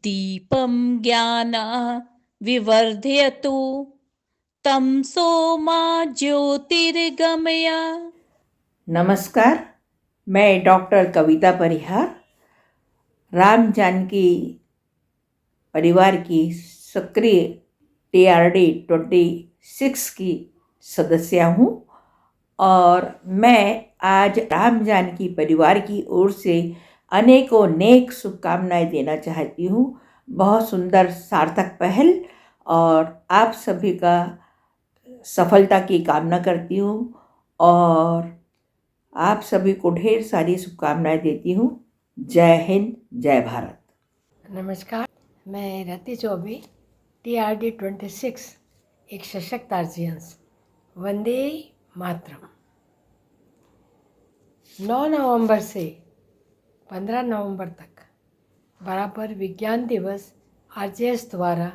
दीपं ज्ञान विवर्धयतु तमसो मा ज्योतिर्गमय। नमस्कार, मैं डॉक्टर कविता परिहार राम जानकी परिवार की सक्रिय TRD 26 की सदस्य हूँ और मैं आज राम जानकी परिवार की ओर से अनेकों नेक शुभकामनाएं देना चाहती हूँ। बहुत सुंदर सार्थक पहल और आप सभी का सफलता की कामना करती हूँ और आप सभी को ढेर सारी शुभकामनाएं देती हूँ। जय हिंद, जय भारत। नमस्कार, मैं रति चौबे TRD 26 एक सशक्त आर्जियंस। वंदे मातरम। 9 नवंबर से 15 नवंबर तक बराबर विज्ञान दिवस RJS द्वारा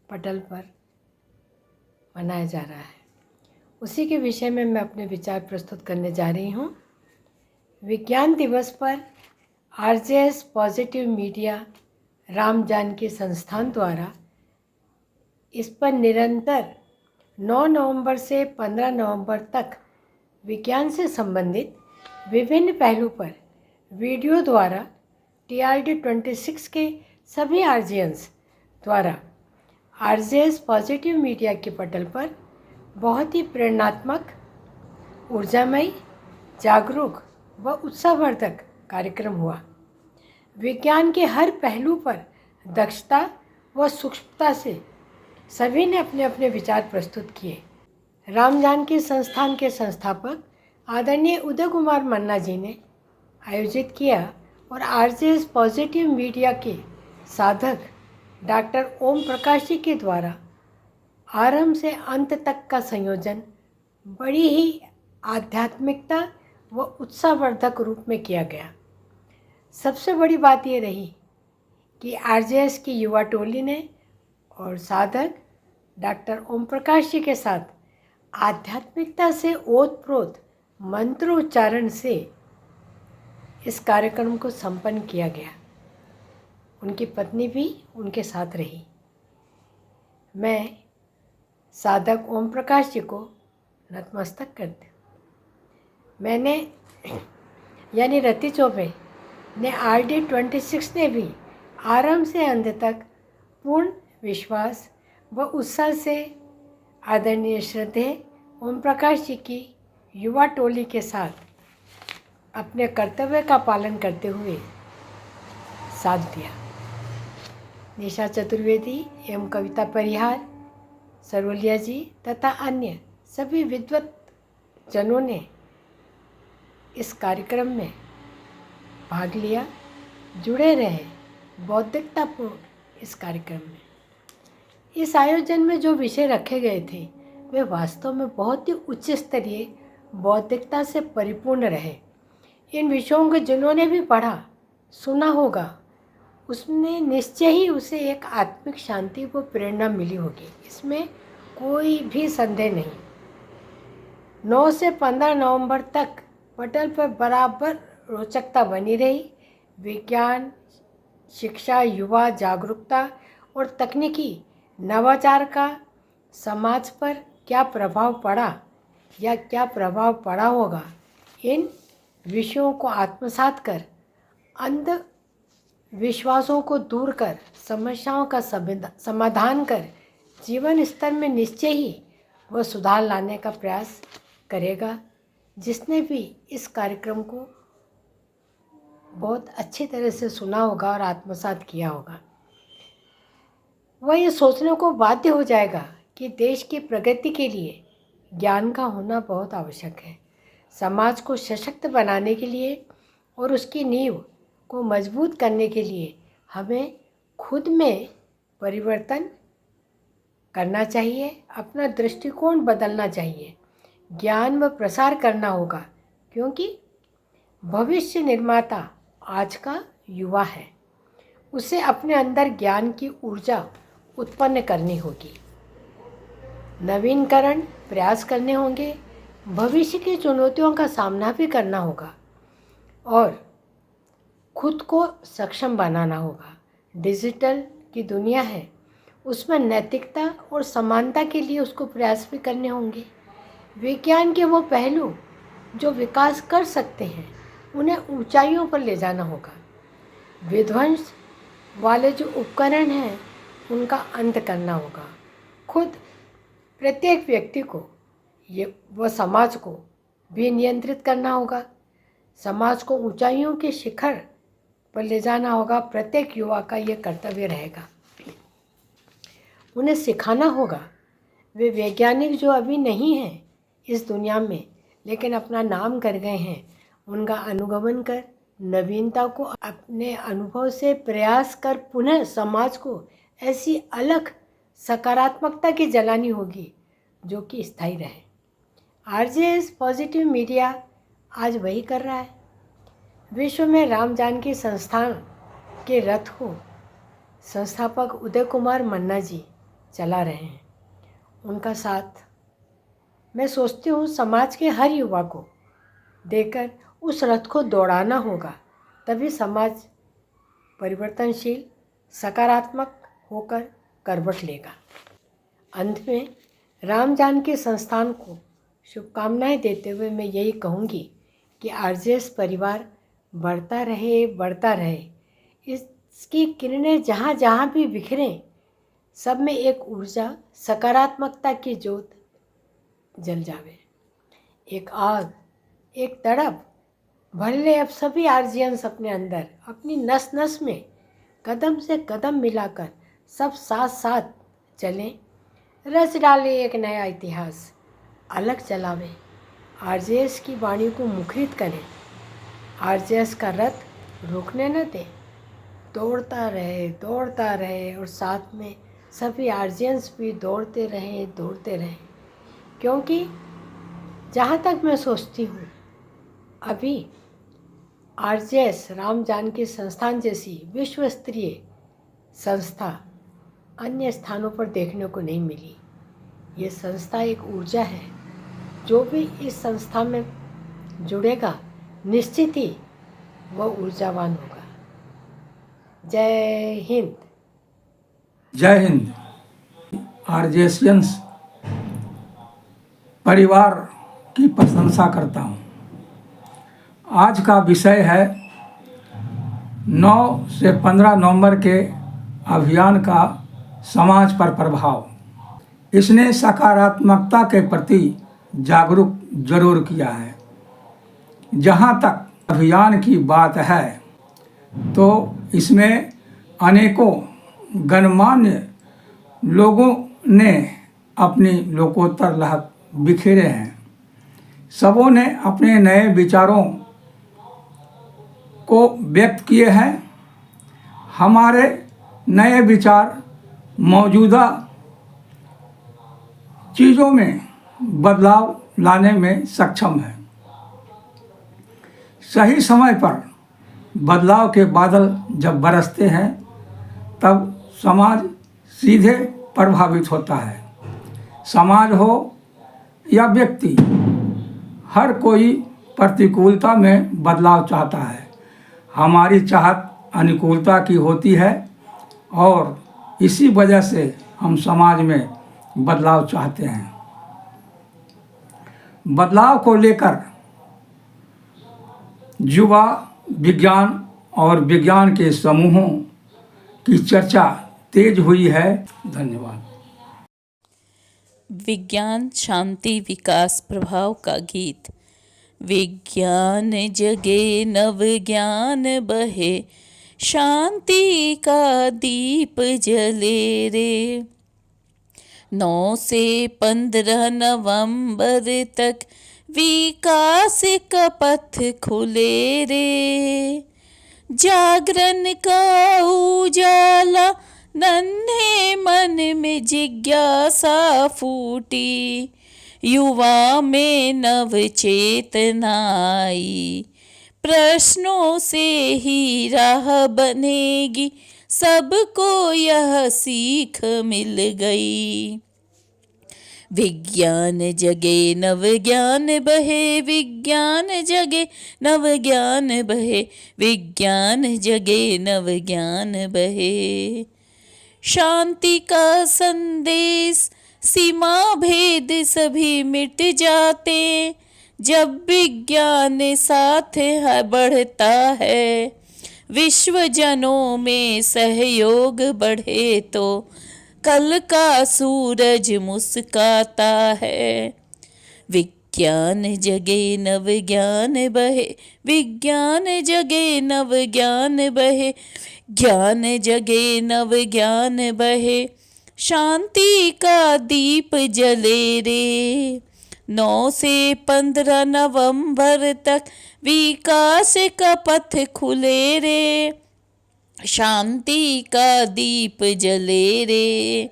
पटल पर मनाया जा रहा है। उसी के विषय में मैं अपने विचार प्रस्तुत करने जा रही हूँ। विज्ञान दिवस पर RJS positive media Ram Janaki Sansthan द्वारा इस पर निरंतर 9 नवंबर से 15 नवंबर तक विज्ञान से संबंधित विभिन्न पहलू पर वीडियो द्वारा TRD 26 के सभी आर्जियंस द्वारा RJS पॉजिटिव मीडिया के पटल पर बहुत ही प्रेरणात्मक, ऊर्जामयी, जागरूक व उत्साहवर्धक कार्यक्रम हुआ। विज्ञान के हर पहलू पर दक्षता व सूक्ष्मता से सभी ने अपने अपने विचार प्रस्तुत किए। राम जानकी संस्थान के संस्थापक आदरणीय उदय कुमार मन्ना जी ने आयोजित किया और RJS पॉजिटिव मीडिया के साधक डॉक्टर ओम प्रकाश जी के द्वारा आरंभ से अंत तक का संयोजन बड़ी ही आध्यात्मिकता व उत्साहवर्धक रूप में किया गया। सबसे बड़ी बात ये रही कि RJS की युवा टोली ने और साधक डॉक्टर ओम प्रकाश जी के साथ आध्यात्मिकता से ओतप्रोत मंत्रोच्चारण से इस कार्यक्रम को संपन्न किया गया। उनकी पत्नी भी उनके साथ रही। मैं साधक ओम प्रकाश जी को नतमस्तक करती हूँ। मैंने यानी रति चौबे ने RD 26 ने भी आरंभ से अंत तक पूर्ण विश्वास व उत्साह से आदरणीय श्रद्धेय ओम प्रकाश जी की युवा टोली के साथ अपने कर्तव्य का पालन करते हुए साथ दिया। निशा चतुर्वेदी एवं कविता परिहार, सरोलिया जी तथा अन्य सभी विद्वत जनों ने इस कार्यक्रम में भाग लिया, जुड़े रहे बौद्धिकतापूर्ण इस कार्यक्रम में। इस आयोजन में जो विषय रखे गए थे वे वास्तव में बहुत ही उच्च स्तरीय बौद्धिकता से परिपूर्ण रहे। इन विषयों को जिन्होंने भी पढ़ा, सुना होगा, उसने निश्चय ही उसे एक आत्मिक शांति व प्रेरणा मिली होगी, इसमें कोई भी संदेह नहीं। 9 से 15 नवंबर तक पटल पर बराबर रोचकता बनी रही। विज्ञान, शिक्षा, युवा जागरूकता और तकनीकी नवाचार का समाज पर क्या प्रभाव पड़ा या क्या प्रभाव पड़ा होगा, इन विषयों को आत्मसात कर अंधविश्वासों को दूर कर समस्याओं का समाधान कर जीवन स्तर में निश्चय ही वह सुधार लाने का प्रयास करेगा। जिसने भी इस कार्यक्रम को बहुत अच्छी तरह से सुना होगा और आत्मसात किया होगा, वह ये सोचने को बाध्य हो जाएगा कि देश की प्रगति के लिए ज्ञान का होना बहुत आवश्यक है। समाज को सशक्त बनाने के लिए और उसकी नींव को मजबूत करने के लिए हमें खुद में परिवर्तन करना चाहिए, अपना दृष्टिकोण बदलना चाहिए, ज्ञान व प्रसार करना होगा, क्योंकि भविष्य निर्माता आज का युवा है। उसे अपने अंदर ज्ञान की ऊर्जा उत्पन्न करनी होगी, नवीनकरण प्रयास करने होंगे, भविष्य की चुनौतियों का सामना भी करना होगा और खुद को सक्षम बनाना होगा। डिजिटल की दुनिया है, उसमें नैतिकता और समानता के लिए उसको प्रयास भी करने होंगे। विज्ञान के वो पहलू जो विकास कर सकते हैं उन्हें ऊंचाइयों पर ले जाना होगा। विध्वंस वाले जो उपकरण हैं उनका अंत करना होगा। खुद प्रत्येक व्यक्ति को व समाज को भी नियंत्रित करना होगा। समाज को ऊंचाइयों के शिखर पर ले जाना होगा। प्रत्येक युवा का ये कर्तव्य रहेगा। उन्हें सिखाना होगा। वे वैज्ञानिक जो अभी नहीं हैं इस दुनिया में लेकिन अपना नाम कर गए हैं, उनका अनुगमन कर नवीनता को अपने अनुभव से प्रयास कर पुनः समाज को ऐसी अलग सकारात्मकता की जलानी होगी जो कि स्थायी रहे। आरजेएस पॉजिटिव मीडिया आज वही कर रहा है। विश्व में राम जानकी संस्थान के रथ को संस्थापक उदय कुमार मन्ना जी चला रहे हैं। उनका साथ मैं सोचती हूँ समाज के हर युवा को देकर उस रथ को दौड़ाना होगा, तभी समाज परिवर्तनशील सकारात्मक होकर करवट लेगा। अंत में राम जानकी संस्थान को शुभकामनाएं देते हुए मैं यही कहूँगी कि आरजेएस परिवार बढ़ता रहे। इसकी किरणें जहाँ जहाँ भी बिखरें, सब में एक ऊर्जा सकारात्मकता की ज्योत जल जावे। एक आग, एक तड़प भर ले अब सभी आरजियंस अपने अंदर, अपनी नस नस में कदम से कदम मिलाकर सब साथ साथ चलें। रच डाले एक नया इतिहास, अलग चलावे। आरजेएस की वाणी को मुखरित करें। आरजेएस का रथ रोकने न दे, दौड़ता रहे और साथ में सभी आरजियंस भी दौड़ते रहें। क्योंकि जहाँ तक मैं सोचती हूँ अभी आरजेएस राम जानकी संस्थान जैसी विश्व स्तरीय संस्था अन्य स्थानों पर देखने को नहीं मिली। ये संस्था एक ऊर्जा है। जो भी इस संस्था में जुड़ेगा निश्चित ही वह ऊर्जावान होगा। जय हिंद। जय हिंद। आरजेएसियंस परिवार की प्रशंसा करता हूँ। आज का विषय है 9 से 15 नवंबर के अभियान का समाज पर प्रभाव। इसने सकारात्मकता के प्रति जागरूक जरूर किया है। जहाँ तक अभियान की बात है तो इसमें अनेकों गणमान्य लोगों ने अपनी लोकोत्तर लहर बिखेरे हैं। सबों ने अपने नए विचारों को व्यक्त किए हैं। हमारे नए विचार मौजूदा चीज़ों में बदलाव लाने में सक्षम है। सही समय पर बदलाव के बादल जब बरसते हैं तब समाज सीधे प्रभावित होता है। समाज हो या व्यक्ति, हर कोई प्रतिकूलता में बदलाव चाहता है। हमारी चाहत अनुकूलता की होती है और इसी वजह से हम समाज में बदलाव चाहते हैं। बदलाव को लेकर युवा विज्ञान और विज्ञान के समूहों की चर्चा तेज हुई है। धन्यवाद। विज्ञान शांति विकास प्रभाव का गीत। विज्ञान जगे नव ज्ञान बहे, शांति का दीप जले रे। 9 से 15 नवंबर तक विकास का पथ खुले रे। जागरण का उजाला नन्हे मन में जिज्ञासा फूटी। युवा में नव चेतना आई, प्रश्नों से ही राह बनेगी, सबको यह सीख मिल गई। विज्ञान जगे नव ज्ञान बहे, विज्ञान जगे नव ज्ञान बहे, विज्ञान जगे नव ज्ञान बहे। शांति का संदेश सीमा भेद सभी मिट जाते, जब विज्ञान साथ बढ़ता है। विश्व जनों में सहयोग बढ़े तो कल का सूरज मुस्काता है। विज्ञान जगे नव ज्ञान बहे, विज्ञान जगे नव ज्ञान बहे, ज्ञान जगे नव ज्ञान बहे। शांति का दीप जले रे, 9 से 15 नवंबर तक विकास का पथ खुले रे। शांति का दीप जले रे।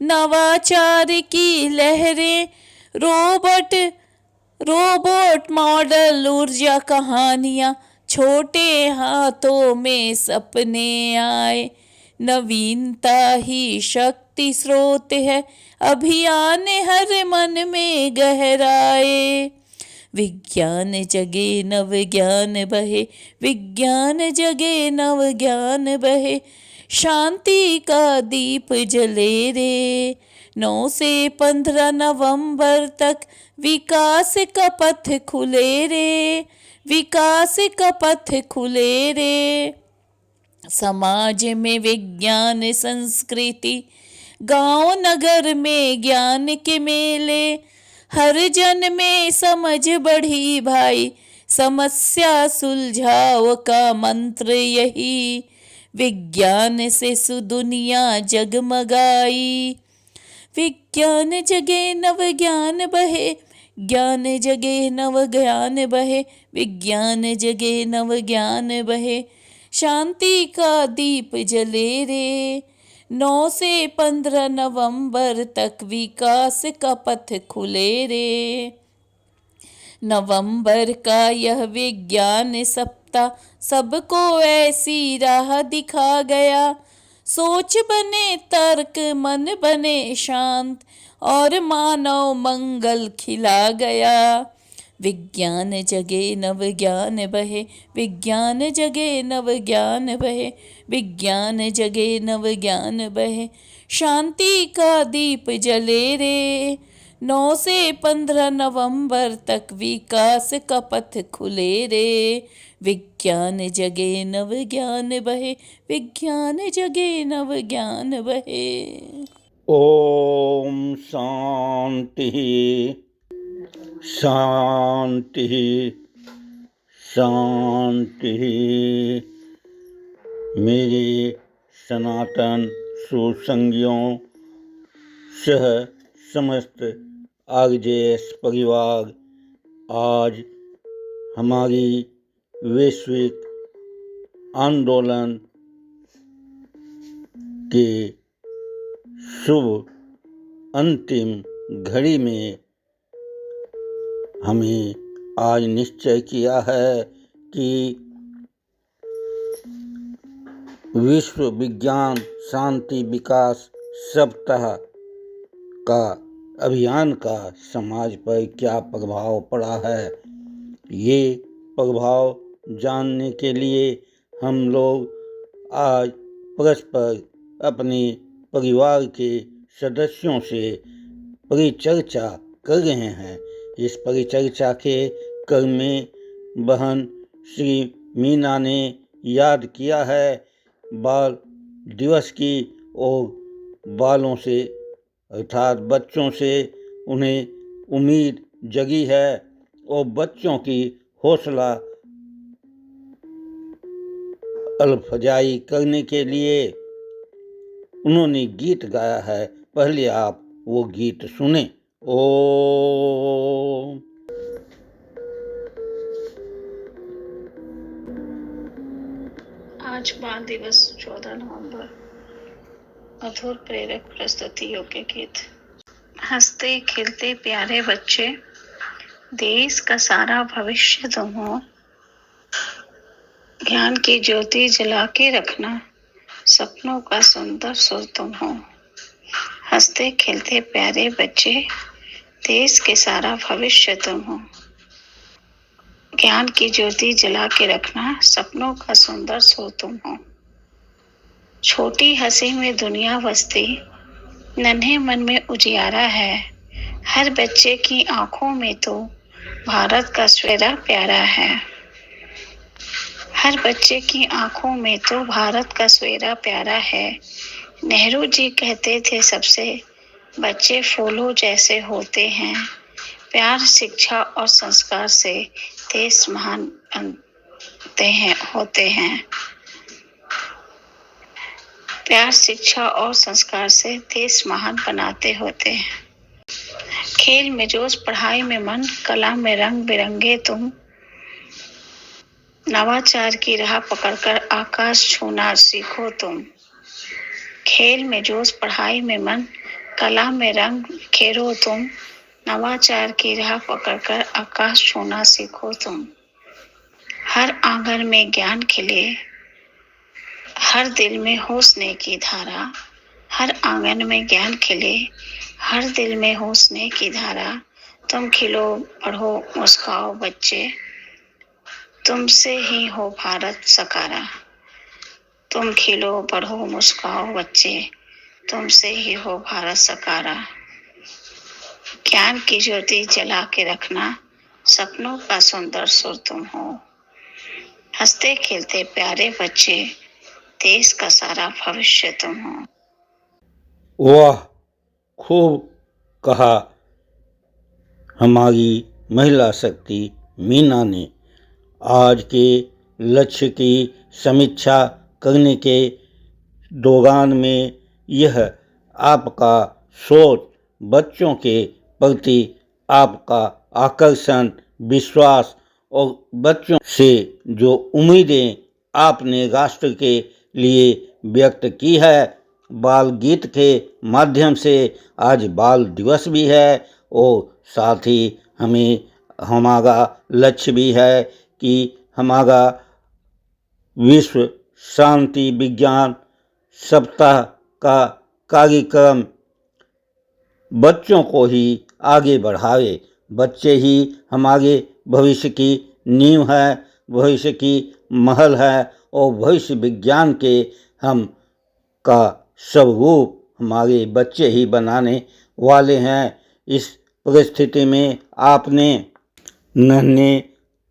नवाचार की लहरें, रोबोट मॉडल, ऊर्जा कहानियाँ, छोटे हाथों में सपने आए। नवीनता ही शक्ति स्रोत है, अभियान हर मन में गहराए। विज्ञान जगे नव ज्ञान बहे, विज्ञान जगे नव ज्ञान बहे। शांति का दीप जले रे, 9 से 15 नवंबर तक विकास का पथ खुले रे, विकास का पथ खुले रे। समाज में विज्ञान संस्कृति, गांव नगर में ज्ञान के मेले। हर जन में समझ बढ़ी भाई, समस्या सुलझाओ का मंत्र यही। विज्ञान से सुदुनिया जगमगाई। विज्ञान जगे नव ज्ञान बहे, ज्ञान जगे नव ज्ञान बहे, विज्ञान जगे नव ज्ञान बहे। शांति का दीप जले रे, 9 से 15 नवंबर तक विकास का पथ खुले रे। नवंबर का यह विज्ञान सप्ताह सबको ऐसी राह दिखा गया। सोच बने तर्क, मन बने शांत, और मानव मंगल खिला गया। विज्ञान जगे नव ज्ञान बहे, विज्ञान जगे नव ज्ञान बहे, विज्ञान जगे नव ज्ञान बहे। शांति का दीप जले रे, 9 से 15 नवंबर तक विकास का पथ खुले रे। विज्ञान जगे नव ज्ञान बहे, विज्ञान जगे नव ज्ञान बहे। ओम शांति शांति शांति। मेरे सनातन सुसंगियों सह समस्त आरजेएस परिवार, आज हमारी वैश्विक आंदोलन के शुभ अंतिम घड़ी में हमें आज निश्चय किया है कि विश्व विज्ञान शांति विकास सप्ताह का अभियान का समाज पर क्या प्रभाव पड़ा है, ये प्रभाव जानने के लिए हम लोग आज परस्पर अपने परिवार के सदस्यों से परिचर्चा कर रहे हैं। इस परिचर्चा के क्रम में बहन श्री मीना ने याद किया है बाल दिवस की, और बालों से अर्थात बच्चों से उन्हें उम्मीद जगी है, और बच्चों की हौसला अफजाई करने के लिए उन्होंने गीत गाया है। पहले आप वो गीत सुने। ओम आज बाल दिवस 14 नवंबर। मधुर प्रेरक प्रस्तुति योग्य गीत। हंसते खिलते प्यारे बच्चे, देश का सारा भविष्य तुम हो। ज्ञान की ज्योति जला के रखना, सपनों का सुंदर सुर तुम हो। हंसते खेलते प्यारे बच्चे, देश के सारा भविष्य तुम हो। ज्ञान की ज्योति जला के रखना, सपनों का सुंदर सो तुम हो। छोटी हंसी में दुनिया बसती, नन्हे मन में उजियारा है। हर बच्चे की आंखों में तो भारत का सवेरा प्यारा है। हर बच्चे की आंखों में तो भारत का सवेरा प्यारा है। नेहरू जी कहते थे सबसे, बच्चे फूलों जैसे होते हैं। प्यार, शिक्षा और संस्कार से देश महान होते हैं। प्यार, शिक्षा और संस्कार से देश महान बनाते होते हैं। खेल में जोश, पढ़ाई में मन, कला में रंग बिरंगे तुम। नवाचार की राह पकड़कर आकाश छूना सीखो तुम। खेल में जोश, पढ़ाई में मन, कला में रंग खेरो तुम। नवाचार की राह पकड़कर आकाश छूना सीखो तुम। हर आंगन में ज्ञान खिले, हर दिल में हो स्नेह की धारा। हर आंगन में ज्ञान खिले, हर दिल में हो स्नेह की धारा। तुम खिलो, पढ़ो, मुस्काओ बच्चे, तुमसे ही हो भारत सकारा। तुम खिलो, पढ़ो, मुस्काओ बच्चे, तुमसे ही हो भारत सकारा। ज्ञान की ज्योति जला के रखना, सपनों का सुंदर सुर तुम हो। हंसते खेलते प्यारे बच्चे, देश का सारा भविष्य तुम हो। वाह, खूब कहा हमारी महिला शक्ति मीना ने। आज के लक्ष्य की समीक्षा करने के दौरान में यह आपका सोच, बच्चों के प्रति आपका आकर्षण, विश्वास और बच्चों से जो उम्मीदें आपने राष्ट्र के लिए व्यक्त की है, बाल गीत के माध्यम से आज बाल दिवस भी है और साथ ही हमारा लक्ष्य भी है कि हमारा विश्व शांति विज्ञान सप्ताह का कार्यक्रम बच्चों को ही आगे बढ़ावे। बच्चे ही हमारे भविष्य की नींव है, भविष्य की महल है और भविष्य विज्ञान के हम का स्वरूप हमारे बच्चे ही बनाने वाले हैं। इस परिस्थिति में आपने नन्हे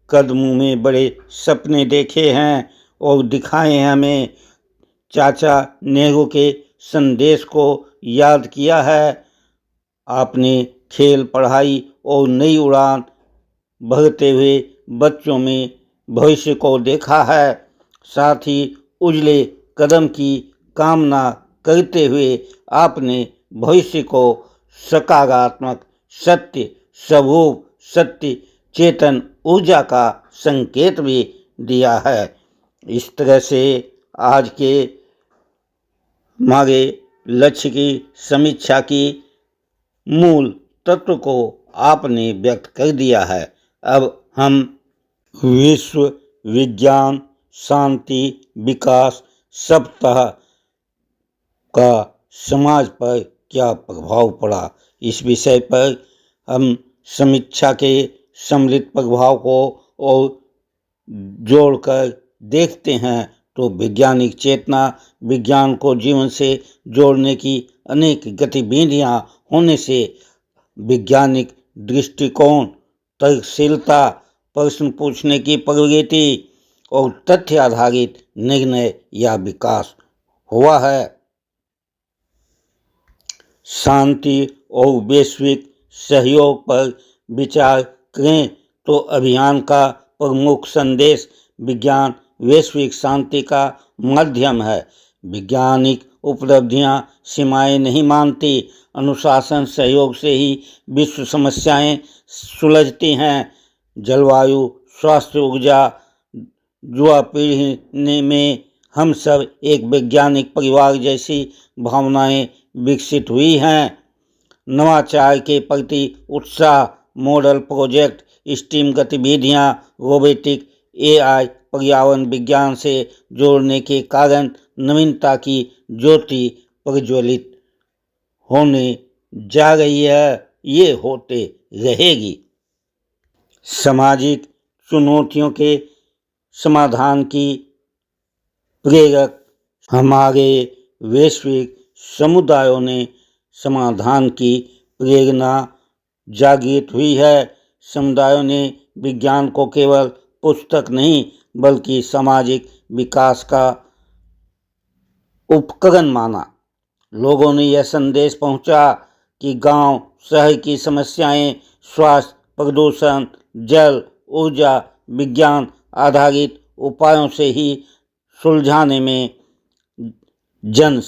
कदमों में बड़े सपने देखे हैं और दिखाए हैं हमें। चाचा नेहरू के संदेश को याद किया है। आपने खेल, पढ़ाई और नई उड़ान भरते हुए बच्चों में भविष्य को देखा है। साथ ही उजले कदम की कामना करते हुए आपने भविष्य को सकारात्मक, सत्य स्वरूप, सत्य चेतन ऊर्जा का संकेत भी दिया है। इस तरह से आज के हमारे लक्ष्य की समीक्षा की मूल तत्व को आपने व्यक्त कर दिया है। अब हम विश्व विज्ञान शांति विकास सप्ताह का समाज पर क्या प्रभाव पड़ा, इस विषय पर हम समीक्षा के सम्मिलित प्रभाव को और जोड़कर देखते हैं तो वैज्ञानिक चेतना, विज्ञान को जीवन से जोड़ने की अनेक गतिविधियां होने से वैज्ञानिक दृष्टिकोण, तर्कशीलता, प्रश्न पूछने की प्रवृत्ति और तथ्य आधारित निर्णय या विकास हुआ है। शांति और वैश्विक सहयोग पर विचार करें तो अभियान का प्रमुख संदेश विज्ञान वैश्विक शांति का माध्यम है। वैज्ञानिक उपलब्धियां सीमाएं नहीं मानती। अनुशासन, सहयोग से ही विश्व समस्याएं सुलझती हैं। जलवायु, स्वास्थ्य, ऊर्जा, युवा पीढ़ी में हम सब एक वैज्ञानिक परिवार जैसी भावनाएं विकसित हुई हैं। नवाचार के प्रति उत्साह, मॉडल प्रोजेक्ट, स्टीम गतिविधियां, रोबोटिक, एआई, पर्यावरण विज्ञान से जोड़ने के कारण नवीनता की ज्योति प्रज्वलित होने जा रही है, ये होते रहेगी। सामाजिक चुनौतियों के समाधान की प्रेरक हमारे वैश्विक समुदायों ने समाधान की प्रेरणा जागृत हुई है। समुदायों ने विज्ञान को केवल पुस्तक नहीं बल्कि सामाजिक विकास का उपकरण माना। लोगों ने यह संदेश पहुंचा कि गांव शहर की समस्याएं स्वास्थ्य, प्रदूषण, जल, ऊर्जा, विज्ञान आधारित उपायों से ही सुलझाने में जन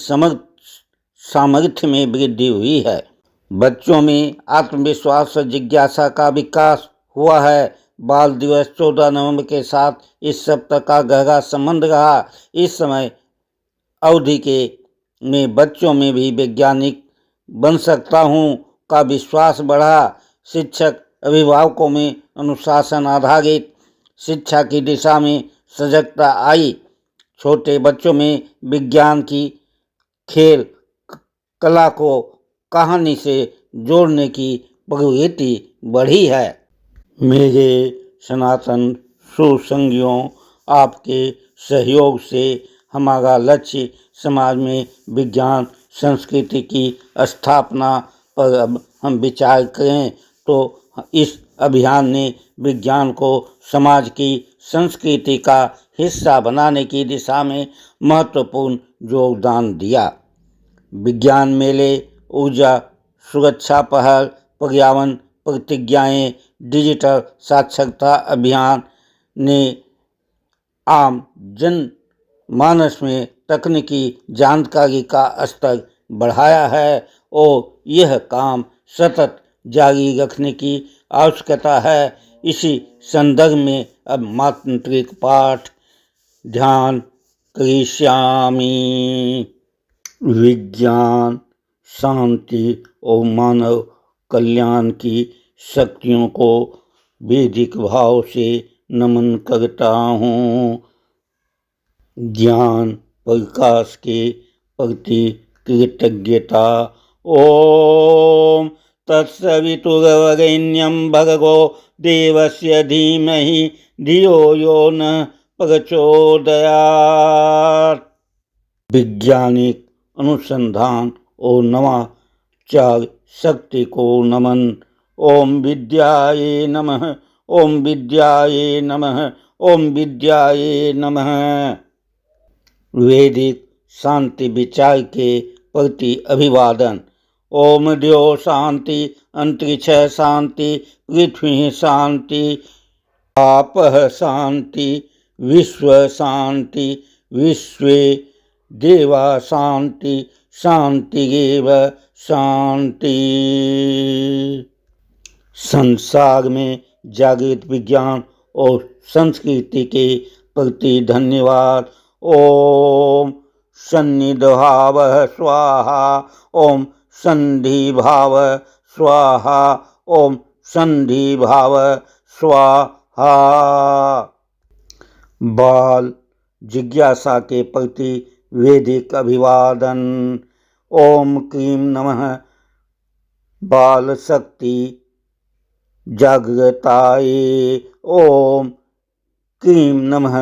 सामर्थ्य में वृद्धि हुई है। बच्चों में आत्मविश्वास और जिज्ञासा का विकास हुआ है। बाल दिवस 14 नवंबर के साथ इस सप्ताह का गहरा संबंध रहा। इस समय अवधि के में बच्चों में भी वैज्ञानिक बन सकता हूँ का विश्वास बढ़ा। शिक्षक अभिभावकों में अनुशासन आधारित शिक्षा की दिशा में सजगता आई। छोटे बच्चों में विज्ञान की खेल कला को कहानी से जोड़ने की प्रवृत्ति बढ़ी है। मेरे सनातन सुसंगियों, आपके सहयोग से हमारा लक्ष्य समाज में विज्ञान संस्कृति की स्थापना पर अब हम विचार करें तो इस अभियान ने विज्ञान को समाज की संस्कृति का हिस्सा बनाने की दिशा में महत्वपूर्ण योगदान दिया। विज्ञान मेले, ऊर्जा सुरक्षा पहल, पर्यावरण प्रतिज्ञाएं, डिजिटल साक्षरता अभियान ने आम जन मानस में तकनीकी जानकारी का स्तर बढ़ाया है और यह काम सतत जारी रखने की आवश्यकता है। इसी संदर्भ में अब मातृक पाठ ध्यान करिष्यामि। विज्ञान, शांति और मानव कल्याण की शक्तियों को वैदिक भाव से नमन करता हूँ। ज्ञान प्रकाश के प्रति कृतज्ञता। ओम तत्सवितुर्वरेण्यं भर्गो देवस्य धीमहि धियो यो न प्रचोदयात्। वैज्ञानिक अनुसंधान और नवाचार शक्ति को नमन। ओम विद्याये नमः, ओम विद्याये नमः, ओम विद्याये नमः। वैदिक शांति विचार के प्रति अभिवादन। ओम द्यो शांति, अंतरिक्ष शांति, पृथ्वी शांति, आपः शांति, विश्व शांति, विश्वे देवा शांति, शांतिरेव शांति। संसार में जागृत विज्ञान और संस्कृति के प्रति धन्यवाद। ओम सन्निधाव स्वाहा, ओम संधिभाव स्वाहा, ओम संधिभाव स्वाहा। बाल जिज्ञासा के प्रति वैदिक अभिवादन। ओम क्रीं नमः बाल शक्ति जागृताये। ओम क्रीं नमः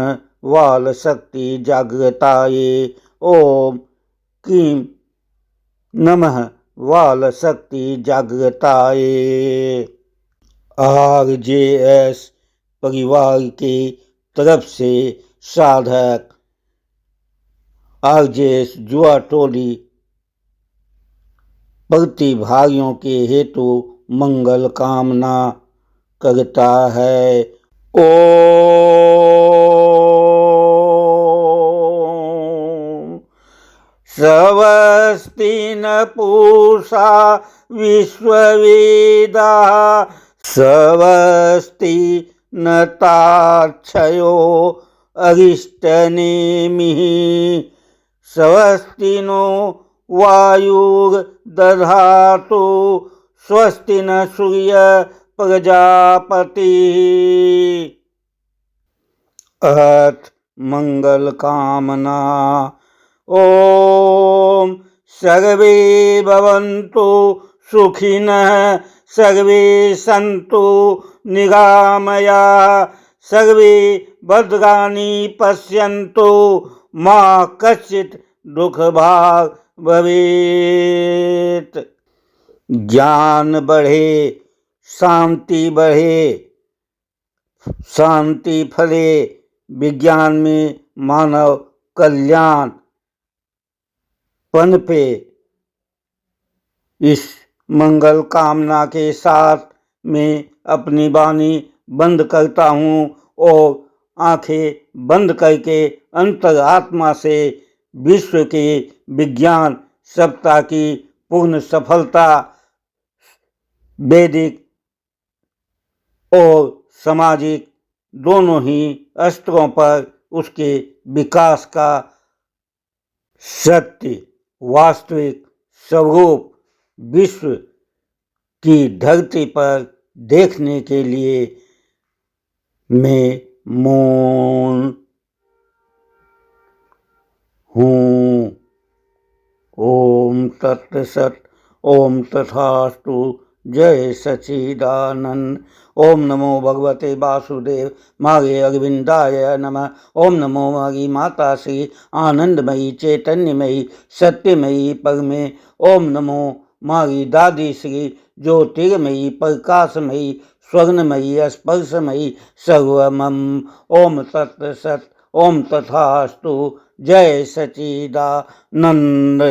बाल शक्ति जागृताये। ओम क्रीं नमः बाल शक्ति जागृताये। RJS परिवार की तरफ से साधक RJS जुआ टोली प्रतिभागियों के हेतु मंगल कामना करता है। ओम स्वस्ति न पूषा विश्ववेदा, स्वस्ति न ताक्षयो अरिष्टनेमिः, स्वस्ति नो वायुर्दधातु, स्वस्ति न सूर्य प्रजापति। अर्थ मंगल कामना। ओम सर्वे भवन्तु सुखिनः सर्वे सन्तु निरामयाः सर्वे भद्राणि पश्यन्तु मा कश्चित् दुःखभाग् भवेत्। ज्ञान बढ़े, शांति बढ़े, शांति फले, विज्ञान में मानव कल्याण पनपे। इस मंगल कामना के साथ मैं अपनी वाणी बंद करता हूँ और आंखें बंद करके अंतरात्मा से विश्व के विज्ञान सप्ताह की पूर्ण सफलता, वैदिक और सामाजिक दोनों ही स्तरों पर उसके विकास का सत्य वास्तविक स्वरूप विश्व की धरती पर देखने के लिए मैं मौन हूँ। ओम तत्सत। ओम तथास्तु। जय सच्चिदानंद। ओम नमो भगवते वासुदेव मागे अरविंदाय नमः। ओम नमो मागी माता श्री आनंदमयी चैतन्यमयी सत्यमयी परमे। ओम नमो मागी दादी श्री ज्योतिर्मयी प्रकाशमयी स्वर्णमयी स्पर्शमयी सर्वमम। ओम तत्सत। ओम तथास्तु। जय सच्चिदानंद।